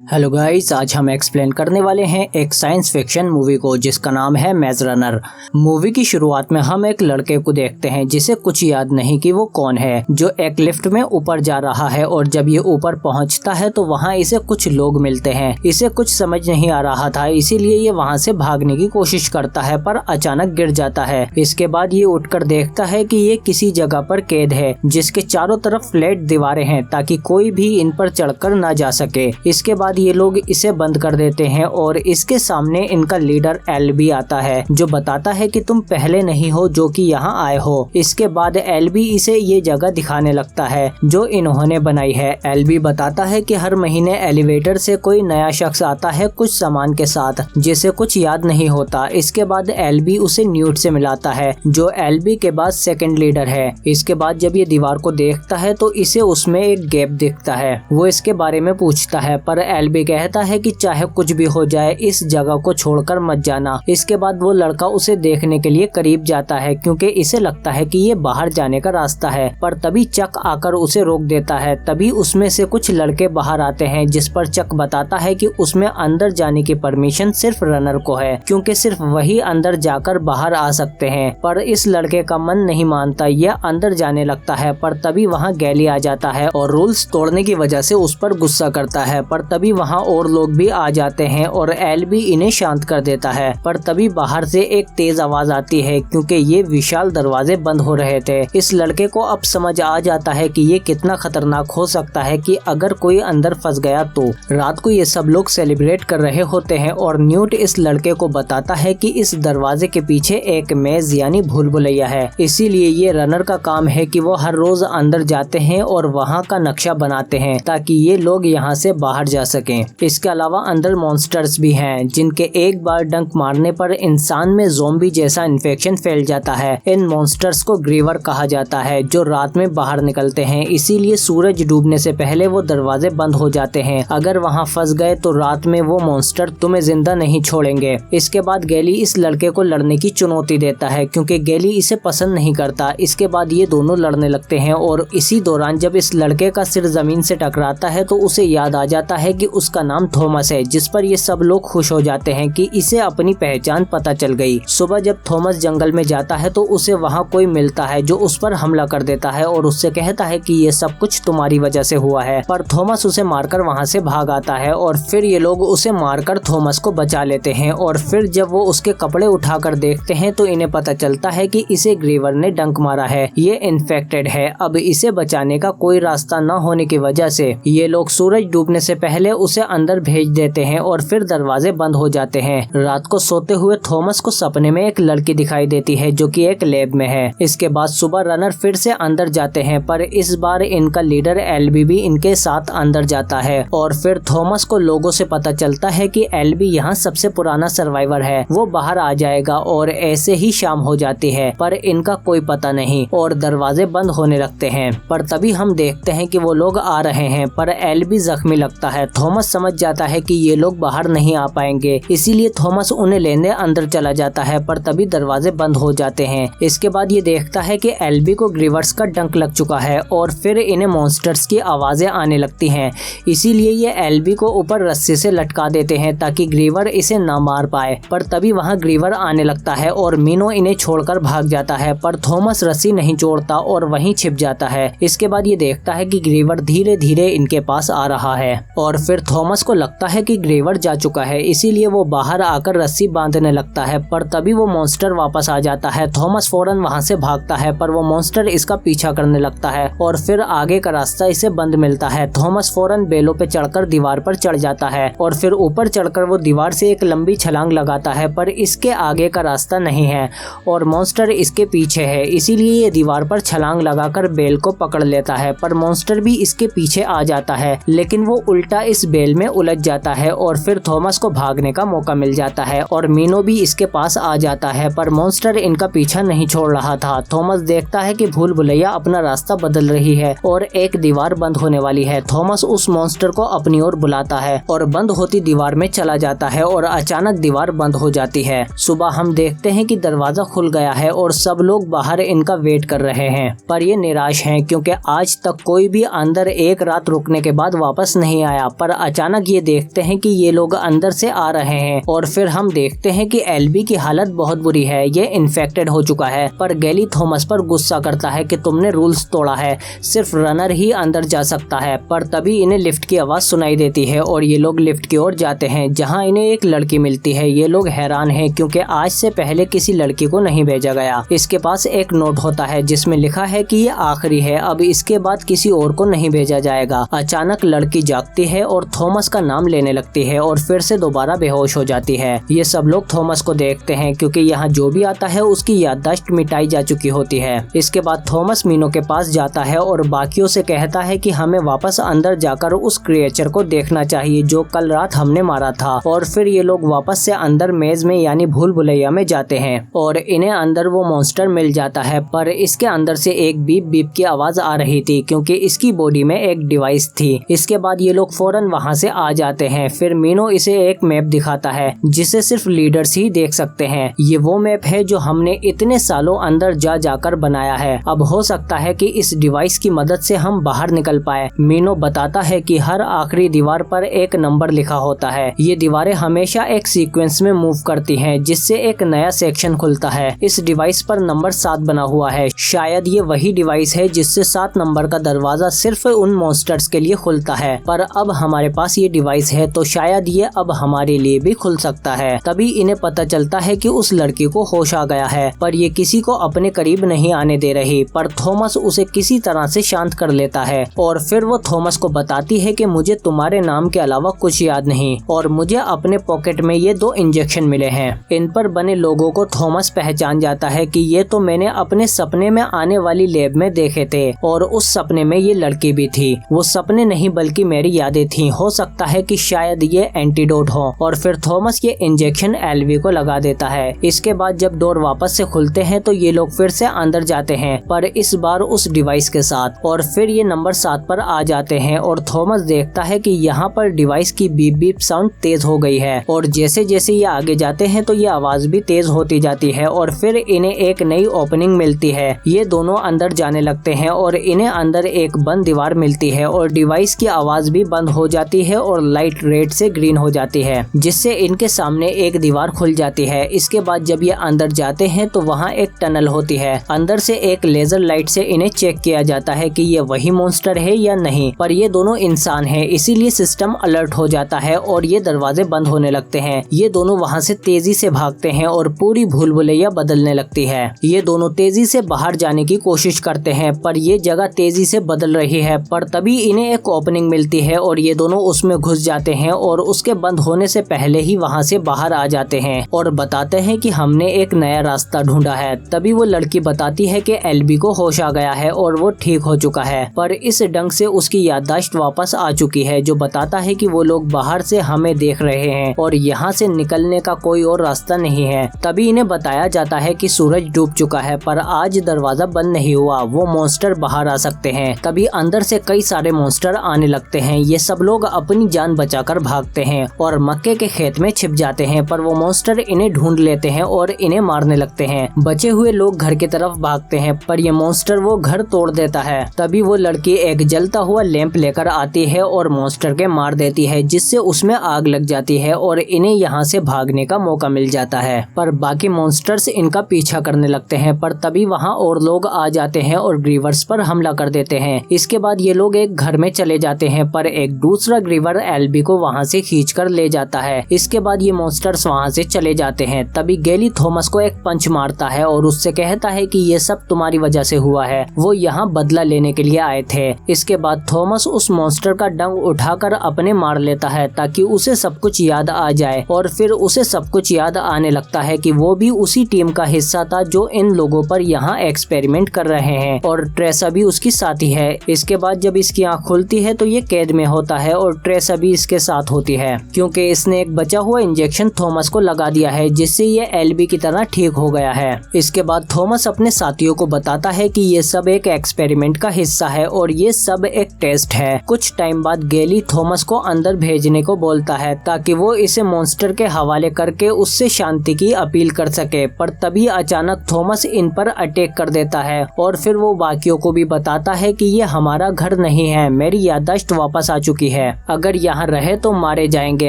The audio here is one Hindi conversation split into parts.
हेलो गाइस, आज हम एक्सप्लेन करने वाले हैं एक साइंस फिक्शन मूवी को जिसका नाम है मेज रनर। मूवी की शुरुआत में हम एक लड़के को देखते हैं जिसे कुछ याद नहीं कि वो कौन है, जो एक लिफ्ट में ऊपर जा रहा है और जब ये ऊपर पहुंचता है तो वहां इसे कुछ लोग मिलते हैं। इसे कुछ समझ नहीं आ रहा था, इसीलिए ये वहां से भागने की कोशिश करता है पर अचानक गिर जाता है। इसके बाद ये उठकर देखता है कि ये किसी जगह पर कैद है जिसके चारों तरफ फ्लैट दीवारें हैं ताकि कोई भी इन पर चढ़कर ना जा सके। इसके बाद ये लोग इसे बंद कर देते हैं और इसके सामने इनका लीडर एलबी आता है जो बताता है कि तुम पहले नहीं हो जो कि यहाँ आए हो। इसके बाद एलबी इसे ये जगह दिखाने लगता है जो इन्होंने बनाई है। एलबी बताता है कि हर महीने एलिवेटर से कोई नया शख्स आता है कुछ सामान के साथ जिसे कुछ याद नहीं होता। इसके बाद एलबी उसे न्यूट से मिलाता है जो एलबी के बाद सेकंड लीडर है। इसके बाद जब ये दीवार को देखता है तो इसे उसमें एक गैप दिखता है। वो इसके बारे में पूछता है पर एलबी कहता है कि चाहे कुछ भी हो जाए इस जगह को छोड़कर मत जाना। इसके बाद वो लड़का उसे देखने के लिए करीब जाता है क्योंकि इसे लगता है कि ये बाहर जाने का रास्ता है, पर तभी चक आकर उसे रोक देता है। तभी उसमें से कुछ लड़के बाहर आते हैं जिस पर चक बताता है कि उसमें अंदर जाने की परमिशन सिर्फ रनर को है क्योंकि सिर्फ वही अंदर जाकर बाहर आ सकते हैं। पर इस लड़के का मन नहीं मानता, यह अंदर जाने लगता है पर तभी वहाँ गैली आ जाता है और रूल्स तोड़ने की वजह से उस पर गुस्सा करता है। पर तभी वहाँ और लोग भी आ जाते हैं और एलबी इन्हें शांत कर देता है। पर तभी बाहर से एक तेज आवाज आती है क्योंकि ये विशाल दरवाजे बंद हो रहे थे। इस लड़के को अब समझ आ जाता है कि ये कितना खतरनाक हो सकता है कि अगर कोई अंदर फंस गया तो। रात को ये सब लोग सेलिब्रेट कर रहे होते हैं और न्यूट इस लड़के को बताता है कि इस दरवाजे के पीछे एक मेज यानी भूल भुलैया है, इसीलिए ये रनर का काम है कि वो हर रोज अंदर जाते हैं और वहाँ का नक्शा बनाते हैं ताकि ये लोग यहाँ से बाहर जा सकें। इसके अलावा अंदर मॉन्स्टर्स भी हैं जिनके एक बार डंक मारने पर इंसान में ज़ोंबी जैसा इन्फेक्शन फैल जाता है। इन मॉन्स्टर्स को ग्रीवर कहा जाता है जो रात में बाहर निकलते हैं, इसीलिए सूरज डूबने से पहले वो दरवाजे बंद हो जाते हैं। अगर वहाँ फंस गए तो रात में वो मॉन्स्टर तुम्हें जिंदा नहीं छोड़ेंगे। इसके बाद गैली इस लड़के को लड़ने की चुनौती देता है क्योंकि गैली इसे पसंद नहीं करता। इसके बाद ये दोनों लड़ने लगते हैं और इसी दौरान जब इस लड़के का सिर जमीन से टकराता है तो उसे याद आ जाता है कि उसका नाम थॉमस है, जिस पर ये सब लोग खुश हो जाते हैं कि इसे अपनी पहचान पता चल गई। सुबह जब थॉमस जंगल में जाता है तो उसे वहाँ कोई मिलता है जो उस पर हमला कर देता है और उससे कहता है कि ये सब कुछ तुम्हारी वजह से हुआ है। पर थॉमस उसे मारकर वहाँ से भाग आता है और फिर ये लोग उसे मारकर थॉमस को बचा लेते हैं। और फिर जब वो उसके कपड़े उठाकर देखते हैं तो इन्हें पता चलता है कि इसे ग्रीवर ने डंक मारा है, ये इन्फेक्टेड है। अब इसे बचाने का कोई रास्ता न होने की वजह से ये लोग सूरज डूबने से पहले उसे अंदर भेज देते हैं और फिर दरवाजे बंद हो जाते हैं। रात को सोते हुए थॉमस को सपने में एक लड़की दिखाई देती है जो कि एक लैब में है। इसके बाद सुबह रनर फिर से अंदर जाते हैं पर इस बार इनका लीडर एलबी भी इनके साथ अंदर जाता है और फिर थॉमस को लोगों से पता चलता है कि एलबी यहाँ सबसे पुराना सर्वाइवर है। वो बाहर आ जाएगा और ऐसे ही शाम हो जाती है पर इनका कोई पता नहीं और दरवाजे बंद होने लगते हैं। पर तभी हम देखते हैं कि वो लोग आ रहे हैं पर एलबी जख्मी लगता है। थॉमस समझ जाता है कि ये लोग बाहर नहीं आ पाएंगे, इसीलिए थॉमस उन्हें लेने अंदर चला जाता है पर तभी दरवाजे बंद हो जाते हैं। इसके बाद ये देखता है कि एलबी को ग्रीवर्स का डंक लग चुका है और फिर इन्हें मॉन्स्टर्स की आवाजें आने लगती हैं, इसीलिए ये एलबी को ऊपर रस्सी से लटका देते हैं ताकि ग्रीवर इसे ना मार पाए। पर तभी वहाँ ग्रीवर आने लगता है और मीनो इन्हें छोड़कर भाग जाता है पर थॉमस रस्सी नहीं छोड़ता और वहीं छिप जाता है। इसके बाद ये देखता है कि ग्रीवर धीरे धीरे इनके पास आ रहा है और फिर थॉमस को लगता है कि ग्रीवर जा चुका है, इसीलिए वो बाहर आकर रस्सी बांधने लगता है पर तभी वो मॉन्स्टर वापस आ जाता है। थॉमस फौरन वहां से भागता है पर वो मॉन्स्टर इसका पीछा करने लगता है और फिर आगे का रास्ता इसे बंद मिलता है। थॉमस फौरन बेलों पे चढ़कर दीवार पर चढ़ जाता है और फिर ऊपर चढ़कर वो दीवार से एक लंबी छलांग लगाता है पर इसके आगे का रास्ता नहीं है और मॉन्स्टर इसके पीछे है, इसीलिए ये दीवार पर छलांग लगाकर बेल को पकड़ लेता है। पर मॉन्स्टर भी इसके पीछे आ जाता है लेकिन वो उल्टा इस बेल में उलझ जाता है और फिर थॉमस को भागने का मौका मिल जाता है और मीनो भी इसके पास आ जाता है पर मॉन्स्टर इनका पीछा नहीं छोड़ रहा था। थॉमस देखता है कि भूल भुलैया अपना रास्ता बदल रही है और एक दीवार बंद होने वाली है। थॉमस उस मॉन्स्टर को अपनी ओर बुलाता है और बंद होती दीवार में चला जाता है और अचानक दीवार बंद हो जाती है। सुबह हम देखते हैं कि दरवाजा खुल गया है और सब लोग बाहर इनका वेट कर रहे हैं पर ये निराश हैं क्योंकि आज तक कोई भी अंदर एक रात रुकने के बाद वापस नहीं आया। पर पर अचानक ये देखते हैं कि ये लोग अंदर से आ रहे हैं और फिर हम देखते हैं कि एल्बी की हालत बहुत बुरी है, ये इन्फेक्टेड हो चुका है। पर गैली थॉमस पर गुस्सा करता है कि तुमने रूल्स तोड़ा है, सिर्फ रनर ही अंदर जा सकता है। पर तभी इन्हें लिफ्ट की आवाज सुनाई देती है और ये लोग लिफ्ट की ओर जाते हैं जहां इन्हें एक लड़की मिलती है। ये लोग हैरान हैं क्योंकि आज से पहले किसी लड़की को नहीं भेजा गया। इसके पास एक नोट होता है जिसमें लिखा है कि ये आखिरी है, अब इसके बाद किसी और को नहीं भेजा जाएगा। अचानक लड़की जागती है और थॉमस का नाम लेने लगती है और फिर से दोबारा बेहोश हो जाती है। ये सब लोग थॉमस को देखते हैं क्योंकि यहाँ जो भी आता है उसकी याददाश्त मिटाई जा चुकी होती है। इसके बाद थॉमस मीनो के पास जाता है और बाकियों से कहता है कि हमें वापस अंदर जाकर उस क्रिएचर को देखना चाहिए जो कल रात हमने मारा था। और फिर ये लोग वापस से अंदर मेज में यानी भूल भुलैया में जाते हैं और इन्हें अंदर वो मॉन्स्टर मिल जाता है। पर इसके अंदर से एक बीप बीप की आवाज आ रही थी क्योंकि इसकी बॉडी में एक डिवाइस थी। इसके बाद ये लोग फौरन वहाँ से आ जाते हैं। फिर मीनो इसे एक मैप दिखाता है जिसे सिर्फ लीडर्स ही देख सकते हैं। ये वो मैप है जो हमने इतने सालों अंदर जा जाकर बनाया है। अब हो सकता है कि इस डिवाइस की मदद से हम बाहर निकल पाए। मीनो बताता है कि हर आखिरी दीवार पर एक नंबर लिखा होता है। ये दीवारें हमेशा एक सीक्वेंस में मूव करती हैं जिससे एक नया सेक्शन खुलता है। इस डिवाइस पर नंबर 7 बना हुआ है। शायद ये वही डिवाइस है जिससे 7 नंबर का दरवाजा सिर्फ उन मॉन्स्टर्स के लिए खुलता है। पर अब हमारे पास ये डिवाइस है तो शायद ये अब हमारे लिए भी खुल सकता है। तभी इन्हें पता चलता है कि उस लड़की को होश आ गया है पर ये किसी को अपने करीब नहीं आने दे रही। पर थॉमस उसे किसी तरह से शांत कर लेता है और फिर वो थॉमस को बताती है कि मुझे तुम्हारे नाम के अलावा कुछ याद नहीं और मुझे अपने पॉकेट में ये 2 इंजेक्शन मिले हैं। इन पर बने लोगों को थॉमस पहचान जाता है कि ये तो मैंने अपने सपने में आने वाली लैब में देखे थे और उस सपने में ये लड़की भी थी। वो सपने नहीं बल्कि मेरी यादें थी। हो सकता है कि शायद ये एंटीडोट हो। और फिर थॉमस ये इंजेक्शन एल्वी को लगा देता है। इसके बाद जब डोर वापस से खुलते हैं तो ये लोग फिर से अंदर जाते हैं पर इस बार उस डिवाइस के साथ। और फिर ये नंबर 7 पर आ जाते हैं और थॉमस देखता है कि यहाँ पर डिवाइस की बीप बीप साउंड तेज हो गई है और जैसे जैसे ये आगे जाते हैं तो ये आवाज भी तेज होती जाती है और फिर इन्हें एक नई ओपनिंग मिलती है। ये दोनों अंदर जाने लगते हैं और इन्हें अंदर एक बंद दीवार मिलती है और डिवाइस की आवाज भी बंद हो जाती है और लाइट रेड से ग्रीन हो जाती है जिससे इनके सामने एक दीवार खुल जाती है। इसके बाद जब ये अंदर जाते हैं तो वहाँ एक टनल होती है। अंदर से एक लेजर लाइट से इन्हें चेक किया जाता है कि ये वही मॉन्स्टर है या नहीं। पर ये दोनों इंसान हैं इसीलिए सिस्टम अलर्ट हो जाता है और ये दरवाजे बंद होने लगते हैं। ये दोनों वहाँ से तेजी से भागते हैं और पूरी भूल भुलैया बदलने लगती है। ये दोनों तेजी से बाहर जाने की कोशिश करते हैं पर ये जगह तेजी से बदल रही है। पर तभी इन्हें एक ओपनिंग मिलती है और ये दोनों उसमें घुस जाते हैं और उसके बंद होने से पहले ही वहाँ से बाहर आ जाते हैं और बताते हैं कि हमने एक नया रास्ता ढूंढा है। तभी वो लड़की बताती है कि एल्बी को होश आ गया है और वो ठीक हो चुका है पर इस ढंग से उसकी याददाश्त वापस आ चुकी है जो बताता है कि वो लोग बाहर से हमें देख रहे हैं और यहाँ से निकलने का कोई और रास्ता नहीं है। तभी इन्हें बताया जाता है कि सूरज डूब चुका है पर आज दरवाजा बंद नहीं हुआ, वो मॉन्स्टर बाहर आ सकते हैं। तभी अंदर से कई सारे मॉन्स्टर आने लगते हैं। ये सब लोग अपनी जान बचाकर भागते हैं और मक्के के खेत में छिप जाते हैं पर वो मॉन्स्टर इन्हें ढूंढ लेते हैं और इन्हें मारने लगते हैं। बचे हुए लोग घर की तरफ भागते हैं पर ये मॉन्स्टर वो घर तोड़ देता है। तभी वो लड़की एक जलता हुआ लैंप लेकर आती है और मॉन्स्टर के मार देती है जिससे उसमें आग लग जाती है और इन्हें यहाँ से भागने का मौका मिल जाता है। पर बाकी मॉन्स्टर्स इनका पीछा करने लगते हैं पर तभी वहाँ और लोग आ जाते हैं और ग्रीवर्स पर हमला कर देते हैं। इसके बाद ये लोग एक घर में चले जाते हैं पर एक दूसरा ग्रीवर एल्बी को वहाँ से खींच कर ले जाता है। इसके बाद ये मॉन्स्टर्स वहाँ से चले जाते हैं। तभी गैली थॉमस को एक पंच मारता है और उससे कहता है कि ये सब तुम्हारी वजह से हुआ है, वो यहाँ बदला लेने के लिए आए थे। इसके बाद थॉमस उस मॉन्स्टर का डंक उठाकर अपने मार लेता है ताकि उसे सब कुछ याद आ जाए और फिर उसे सब कुछ याद आने लगता है कि वो भी उसी टीम का हिस्सा था जो इन लोगों पर यहाँ एक्सपेरिमेंट कर रहे हैं और ट्रेसा भी उसकी साथी है। इसके बाद जब इसकी आँख खुलती है तो ये कैद में होता है और ट्रेसा भी इसके साथ होती है क्योंकि इसने एक बचा हुआ इंजेक्शन थॉमस को लगा दिया है जिससे ये एल्बी की तरह ठीक हो गया है। इसके बाद थॉमस अपने साथियों को बताता है कि ये सब एक एक्सपेरिमेंट का हिस्सा है और ये सब एक टेस्ट है। कुछ टाइम बाद गैली थॉमस को अंदर भेजने को बोलता है ताकि वो इसे मॉन्स्टर के हवाले करके उससे शांति की अपील कर सके। पर तभी अचानक थॉमस इन पर अटैक कर देता है और फिर वो बाकियों को भी बताता है कि ये हमारा घर नहीं है, मेरी याददाश्त वापस आ चुकी है। है, अगर यहाँ रहे तो मारे जाएंगे,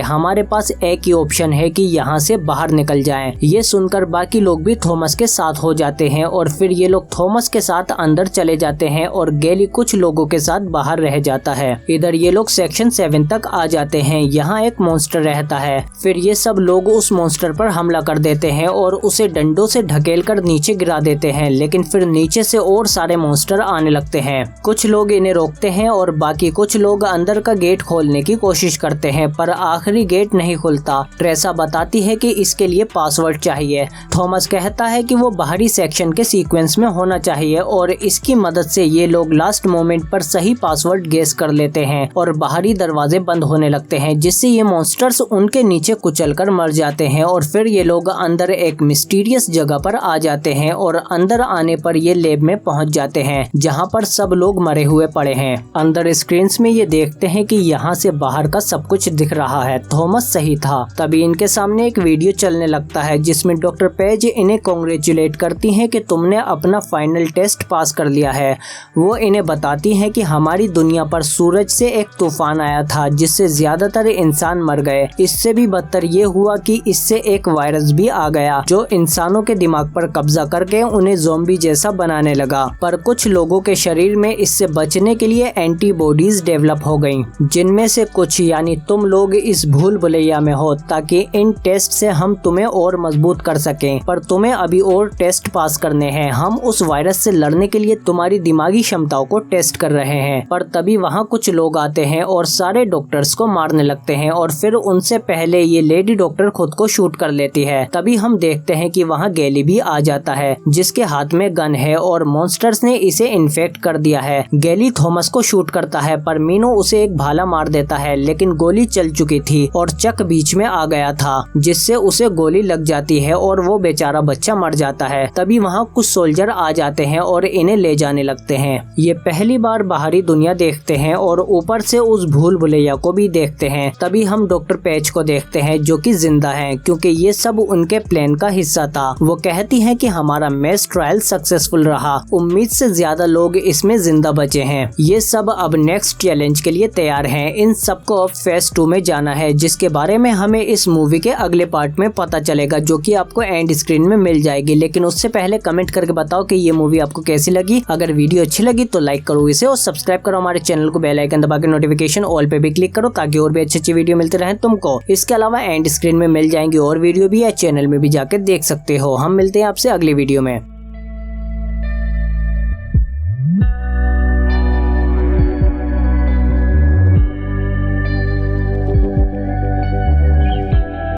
हमारे पास एक ही ऑप्शन है कि यहाँ से बाहर निकल जाएं। ये सुनकर बाकी लोग भी थॉमस के साथ हो जाते हैं और फिर ये लोग थॉमस के साथ अंदर चले जाते हैं और गैली कुछ लोगों के साथ बाहर रह जाता है। इधर ये लोग सेक्शन 7 तक आ जाते हैं। यहाँ एक मॉन्स्टर रहता है। फिर ये सब लोग उस मॉन्स्टर पर हमला कर देते हैं और उसे डंडों से ढकेल कर नीचे गिरा देते हैं, लेकिन फिर नीचे से और सारे मॉन्स्टर आने लगते हैं। कुछ लोग इन्हें रोकते हैं और बाकी कुछ लोग अंदर का गेट खोलने की कोशिश करते हैं, पर आखिरी गेट नहीं खुलता। ट्रेसा बताती है कि इसके लिए पासवर्ड चाहिए। थॉमस कहता है कि वो बाहरी सेक्शन के सीक्वेंस में होना चाहिए और इसकी मदद से ये लोग लास्ट मोमेंट पर सही पासवर्ड गेस कर लेते हैं और बाहरी दरवाजे बंद होने लगते हैं, जिससे ये मॉन्स्टर्स उनके नीचे कुचलकर मर जाते हैं। और फिर ये लोग अंदर एक मिस्टीरियस जगह पर आ जाते हैं और अंदर आने पर ये लैब में पहुंच जाते हैं, जहां पर सब लोग मरे हुए पड़े हैं। अंदर स्क्रीन्स में ये देखते हैं कि यहाँ से बाहर का सब कुछ दिख रहा है। थॉमस सही था। तभी इनके सामने एक वीडियो चलने लगता है जिसमें डॉक्टर पेज इन्हें कांग्रेचुलेट करती हैं कि तुमने अपना फाइनल टेस्ट पास कर लिया है। वो इन्हें बताती हैं कि हमारी दुनिया पर सूरज से एक तूफान आया था जिससे ज्यादातर इंसान मर गए। इससे भी बदतर ये हुआ कि इससे एक वायरस भी आ गया जो इंसानों के दिमाग पर कब्जा करके उन्हें ज़ॉम्बी जैसा बनाने लगा। पर कुछ लोगों के शरीर में इससे बचने के लिए एंटीबॉडीज डेवलप हो गयी, जिनमें से कुछ यानी तुम लोग इस भूल भुलैया में हो, ताकि इन टेस्ट से हम तुम्हें और मजबूत कर सकें। पर तुम्हें अभी और टेस्ट पास करने हैं। हम उस वायरस से लड़ने के लिए तुम्हारी दिमागी क्षमताओं को टेस्ट कर रहे हैं। पर तभी वहाँ कुछ लोग आते हैं और सारे डॉक्टर्स को मारने लगते हैं और फिर उनसे पहले ये लेडी डॉक्टर खुद को शूट कर लेती है। तभी हम देखते हैं कि वहाँ गैली भी आ जाता है जिसके हाथ में गन है और मॉन्स्टर्स ने इसे इन्फेक्ट कर दिया है। गैली थॉमस को शूट करता है पर मीनो उसे एक भाला मार देता है, लेकिन गोली चल चुकी थी और चक बीच में आ गया था, जिससे उसे गोली लग जाती है और वो बेचारा बच्चा मर जाता है। तभी वहाँ कुछ सोल्जर आ जाते हैं और इन्हें ले जाने लगते हैं। ये पहली बार बाहरी दुनिया देखते हैं और ऊपर से उस भूल भुलैया को भी देखते हैं। तभी हम डॉक्टर पेज को देखते हैं जो कि जिंदा है, क्योंकि ये सब उनके प्लान का हिस्सा था। वो कहती हैं कि हमारा मैस ट्रायल सक्सेसफुल रहा, उम्मीद से ज्यादा लोग इसमें जिंदा बचे हैं। ये सब अब नेक्स्ट चैलेंज के लिए तैयार हैं। इन सबको अब फेज 2 में जाना है, जिसके बारे में हमें इस मूवी के अगले पार्ट में पता चलेगा, जो कि आपको एंड स्क्रीन में मिल जाएगी। लेकिन उससे पहले कमेंट करके बताओ कि ये मूवी आपको कैसी लगी। अगर वीडियो अच्छी लगी तो लाइक करो इसे और सब्सक्राइब करो हमारे चैनल को, बेल आइकन दबा के नोटिफिकेशन ऑल पे भी क्लिक करो ताकि और भी अच्छी वीडियो मिलती रहे तुमको। इसके अलावा एंड स्क्रीन में मिल जाएंगी और वीडियो भी, या चैनल में भी जाकर देख सकते हो। हम मिलते हैं आपसे अगली वीडियो में।